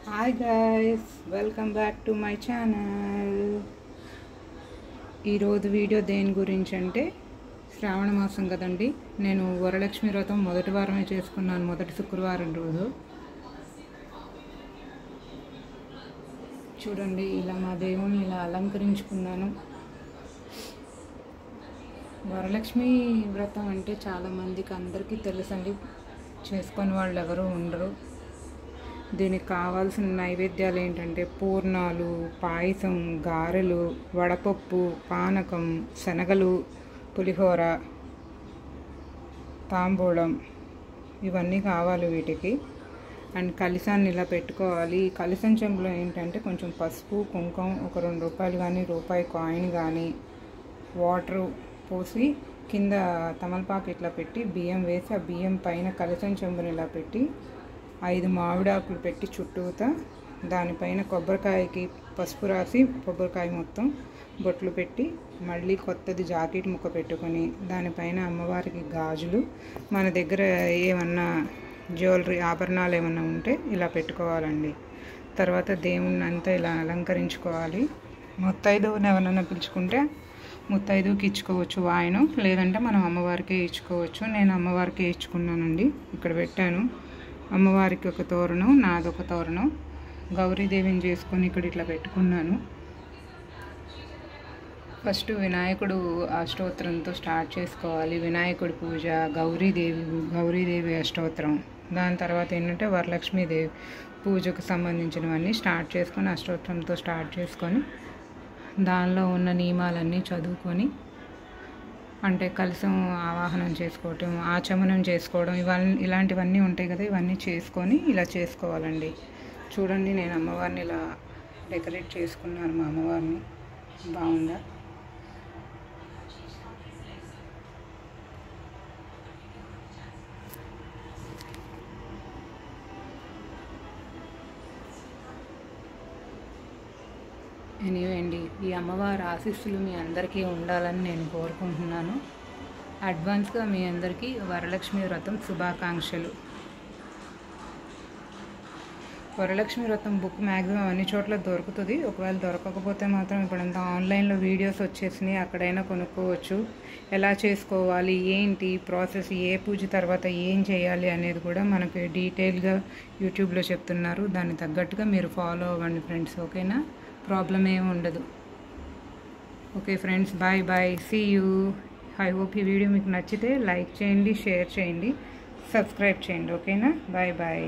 Hi guys, welcome back to my channel. ఈరోజు video దేని గురించి అంటే శ్రావణ మాసం కదండి. నేను వరలక్ష్మి వ్రతం మొదటి వారమే చేసుకున్నాను, మొదటి శుక్రవారం రోజు. చూడండి, ఇలా మా దేవుని ఇలా అలంకరించుకున్నాను. వరలక్ష్మి వ్రతం అంటే చాలామందికి అందరికీ తెలుసండి, చేసుకొని వాళ్ళు ఎవరు ఉండరు. దీనికి కావాల్సిన నైవేద్యాలు ఏంటంటే పూర్ణాలు, పాయసం, గారెలు, వడపప్పు, పానకం, శనగలు, పులిహోర, తాంబూలం, ఇవన్నీ కావాలి వీటికి. అండ్ కలశాన్ని ఇలా పెట్టుకోవాలి. ఈ కలశం చెంబులో ఏంటంటే కొంచెం పసుపు, కుంకుమ, ఒక ₹2 కానీ రూపాయి కాయిన్ కానీ వాటరు పోసి కింద తమలపాకు ఇట్లా పెట్టి బియ్యం వేసి ఆ బియ్యం పైన కలశం చెంబుని ఇలా పెట్టి 5 మామిడాకులు పెట్టి చుట్టూతా దానిపైన కొబ్బరికాయకి పసుపు రాసి కొబ్బరికాయ మొత్తం బొట్లు పెట్టి మళ్ళీ కొత్తది జాకెట్ ముక్క పెట్టుకొని దానిపైన అమ్మవారికి గాజులు, మన దగ్గర ఏమన్నా జ్యువెలరీ ఆభరణాలు ఏమన్నా ఉంటే ఇలా పెట్టుకోవాలండి. తర్వాత దేవుణ్ణి అంతా ఇలా అలంకరించుకోవాలి. ముత్తైదువుని ఎవరన్నా పిలుచుకుంటే ముత్తైదువుకి ఇచ్చుకోవచ్చు వాయనం, లేదంటే మనం అమ్మవారికే ఇచ్చుకోవచ్చు. నేను అమ్మవారికే ఇచ్చుకున్నానండి. ఇక్కడ పెట్టాను. అమ్మవారికి ఒక తోరణం, నాదొక తోరణం, గౌరీదేవిని చేసుకొని ఇక్కడ ఇట్లా పెట్టుకున్నాను. ఫస్ట్ వినాయకుడు అష్టోత్తరంతో స్టార్ట్ చేసుకోవాలి. వినాయకుడి పూజ, గౌరీదేవి అష్టోత్తరం, దాని తర్వాత ఏంటంటే వరలక్ష్మీదేవి పూజకు సంబంధించినవన్నీ స్టార్ట్ చేసుకొని అష్టోత్తరంతో స్టార్ట్ చేసుకొని దానిలో ఉన్న నియమాలన్నీ చదువుకొని, అంటే కలశం ఆవాహనం చేసుకోవటం, ఆచమనం చేసుకోవడం, ఇలాంటివన్నీ ఉంటాయి కదా, ఇవన్నీ చేసుకొని ఇలా చేసుకోవాలండి. చూడండి, నేను అమ్మవారిని ఇలా డెకరేట్ చేసుకున్నాను. మా అమ్మవారిని బాగుందా? ఎనీవే అండి, ఈ అమ్మవారి ఆశీస్సులు మీ అందరికీ ఉండాలని నేను కోరుకుంటున్నాను. అడ్వాన్స్గా మీ అందరికీ వరలక్ష్మి వ్రతం శుభాకాంక్షలు. వరలక్ష్మి వ్రతం బుక్ మ్యాక్సిమం అన్ని చోట్ల దొరుకుతుంది. ఒకవేళ దొరకకపోతే మాత్రం ఇప్పుడంతా ఆన్లైన్లో వీడియోస్ వచ్చేసినాయి, అక్కడైనా కొనుక్కోవచ్చు. ఎలా చేసుకోవాలి, ఏంటి ప్రాసెస్, ఏ పూజ తర్వాత ఏం చేయాలి అనేది కూడా మనకి డీటెయిల్గా యూట్యూబ్లో చెప్తున్నారు. దాన్ని తగ్గట్టుగా మీరు ఫాలో అవ్వండి ఫ్రెండ్స్, ఓకేనా? ప్రాబ్లం ఏమి ఉండదు. Okay friends, bye bye, see you. I hope ఈ వీడియో మీకు నచ్చితే లైక్ చేయండి, షేర్ చేయండి, సబ్స్క్రైబ్ చేయండి, ఓకేనా? Bye bye.